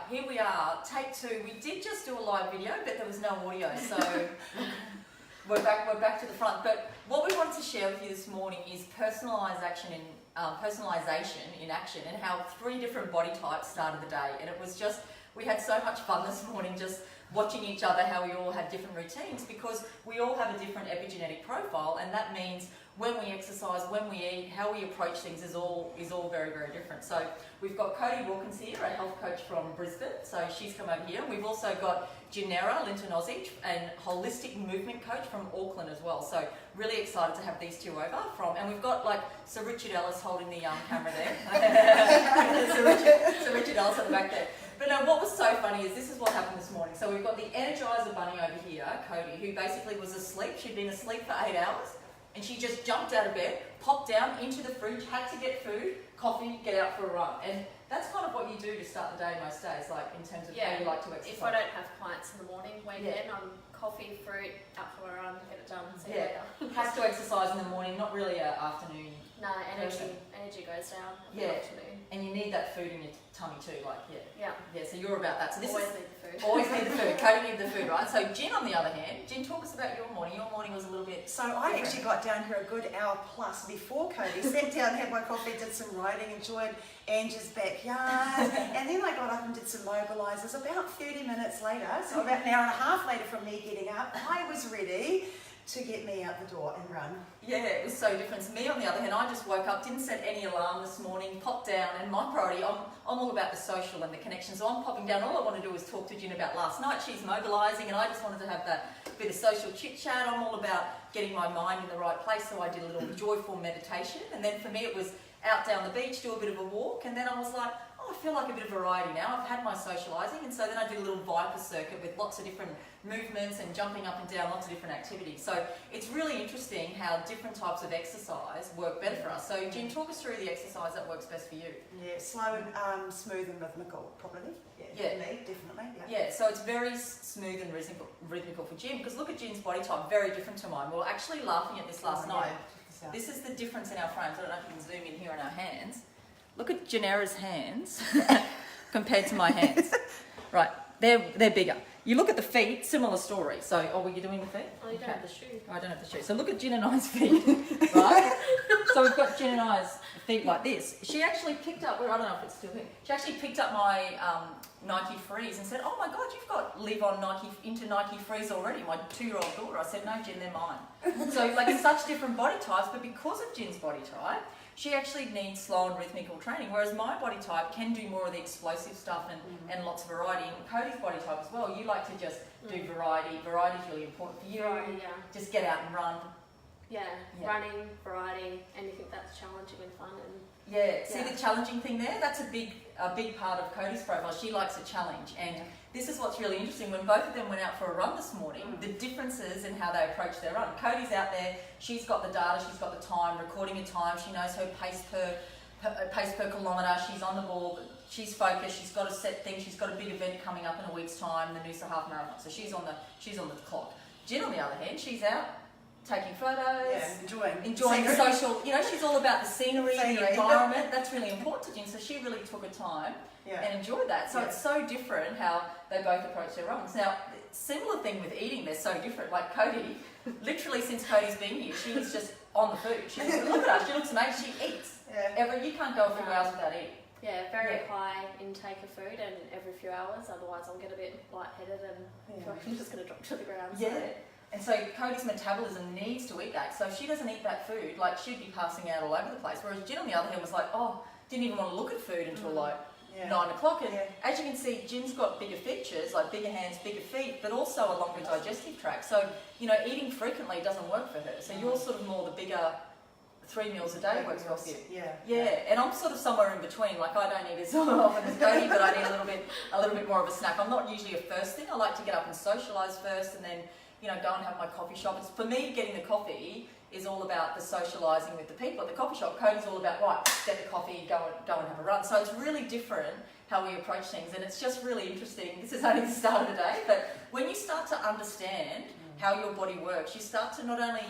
here we are, take two. We did just do a live video, but there was no audio, so we're back to the front. But what we wanted to share with you this morning is personalisation in action, and how 3 different body types started the day. And it was just, we had so much fun this morning just watching each other, how we all had different routines, because we all have a different epigenetic profile, and that means when we exercise, when we eat, how we approach things is all very, very different. So we've got Cody Wilkins here, a health coach from Brisbane, so she's come over here. We've also got Janera Lintonozic, a holistic movement coach from Auckland as well. So really excited to have these two over and we've got like Sir Richard Ellis holding the camera there. Sir Richard Ellis at the back there. But no, what was so funny is this is what happened this morning. So we've got the Energizer Bunny over here, Cody, who basically was asleep. She'd been asleep for 8 hours, and she just jumped out of bed, popped down into the fridge, had to get food, coffee, get out for a run. And that's kind of what you do to start the day most days, like in terms of how you like to exercise. If I don't have clients in the morning, weekend, I'm coffee, fruit, out for a run, get it done, see you later. Has to exercise in the morning, not really an afternoon. No, energy goes down in the afternoon. And you need that food in your tummy too, like, Yeah, so you're about that. So this always need the food. Always need the food. Cody needs the food, right? So Jen, on the other hand, Jen, talk us about your morning. Your morning was a little bit So I actually got down here a good hour plus before Cody. Sat down, had my coffee, did some writing, enjoyed Angie's backyard, and then I got up and did some mobilisers. About 30 minutes later, so about an hour and a half later from me getting up, I was ready to get me out the door and run. Yeah, it was so different. So me, on the other hand, I just woke up, didn't set any alarm this morning, popped down, and my priority, I'm all about the social and the connection, so I'm popping down. All I want to do is talk to Jen about last night. She's mobilising, and I just wanted to have that bit of social chit-chat. I'm all about getting my mind in the right place, so I did a little joyful meditation, and then for me it was out down the beach, do a bit of a walk, and then I was like, I feel like a bit of variety now. I've had my socialising, and so then I did a little Viper circuit with lots of different movements and jumping up and down, lots of different activities. So it's really interesting how different types of exercise work better for us. So Jen, talk us through the exercise that works best for you. Yeah, slow and smooth and rhythmical, probably. Yeah, for me, definitely. Yeah, so it's very smooth and rhythmical for Jen, because look at Jen's body type, very different to mine. We were actually laughing at this last night. This is the difference in our frames. I don't know if you can zoom in here on our hands. Look at Janera's hands compared to my hands. Right, they're bigger. You look at the feet, similar story. So, were you doing the feet? Oh, you don't have the shoe. Oh, I don't have the shoe. So look at Jen and I's feet, right? So we've got Jen and I's feet like this. She actually picked up, I don't know if it's still here, she actually picked up my Nike Frees and said, oh my God, you've got live on Nike, into Nike Frees already, my 2-year-old daughter. I said, no, Jen, they're mine. So like it's such different body types, but because of Jen's body type, she actually needs slow and rhythmical training, whereas my body type can do more of the explosive stuff and lots of variety. And Cody's body type as well, you like to just do variety. Variety is really important for you. Just get out and run. Running, variety, anything that's challenging and fun. See the challenging thing there? That's a big part of Cody's profile. She likes a challenge, and this is what's really interesting. When both of them went out for a run this morning, the differences in how they approach their run. Cody's out there, she's got the data, she's got the time, recording a time, she knows her pace per kilometre, she's on the ball, she's focused, she's got a set thing, she's got a big event coming up in a week's time, the Noosa Half Marathon, so she's on the clock. Jen, on the other hand, she's out taking photos, enjoying the social, she's all about the scenery, the environment. That's really important to Jen, so she really took her time and enjoyed that. So it's so different how they both approach their runs. Now, similar thing with eating, they're so different. Like Cody, literally since Cody's been here, she's just on the food. Look at her, she looks amazing, she eats. You can't go a few hours without eating. Yeah, very high intake of food, and every few hours, otherwise I'll get a bit lightheaded and feel like I'm just going to drop to the ground. And so Cody's metabolism needs to eat that. So if she doesn't eat that food, like she'd be passing out all over the place. Whereas Jen, on the other hand, was like, didn't even want to look at food until 9 o'clock. And as you can see, Jen's got bigger features, like bigger hands, bigger feet, but also a longer digestive tract. So, eating frequently doesn't work for her. So you're sort of more the bigger 3 meals a day works well for you. And I'm sort of somewhere in between. Like I don't eat as often as Cody, but I need a little bit more of a snack. I'm not usually a first thing. I like to get up and socialise first, and then go and have my coffee shop. For me, getting the coffee is all about the socialising with the people at the coffee shop. Cody's all about, right, get the coffee, go and have a run. So it's really different how we approach things, and it's just really interesting. This is only the start of the day, but when you start to understand how your body works, you start to not only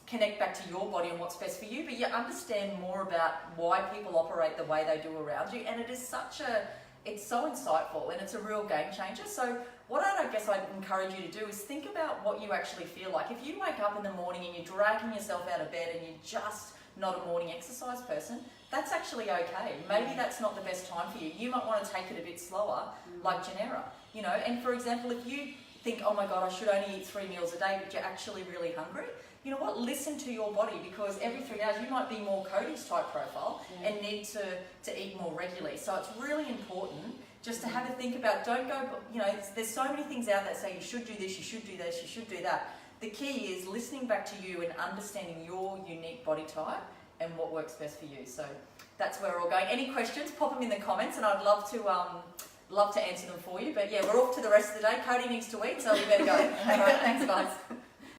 connect back to your body and what's best for you, but you understand more about why people operate the way they do around you, and it is such a it's so insightful and it's a real game changer. So what I'd encourage you to do is think about what you actually feel like. If you wake up in the morning and you're dragging yourself out of bed and you're just not a morning exercise person, that's actually okay. Maybe that's not the best time for you. You might want to take it a bit slower, like Genera, you know. And for example, if you think, oh my God, I should only eat 3 meals a day, but you're actually really hungry, you know what, listen to your body, because every 3 hours you might be more Cody's type profile and need to eat more regularly. So it's really important just to have a think about, don't go, you know, there's so many things out there that say you should do this, you should do this, you should do that. The key is listening back to you and understanding your unique body type and what works best for you. So that's where we're all going. Any questions, pop them in the comments and I'd love to answer them for you. But yeah, we're off to the rest of the day. Cody needs to eat, so we better go. All right, thanks guys.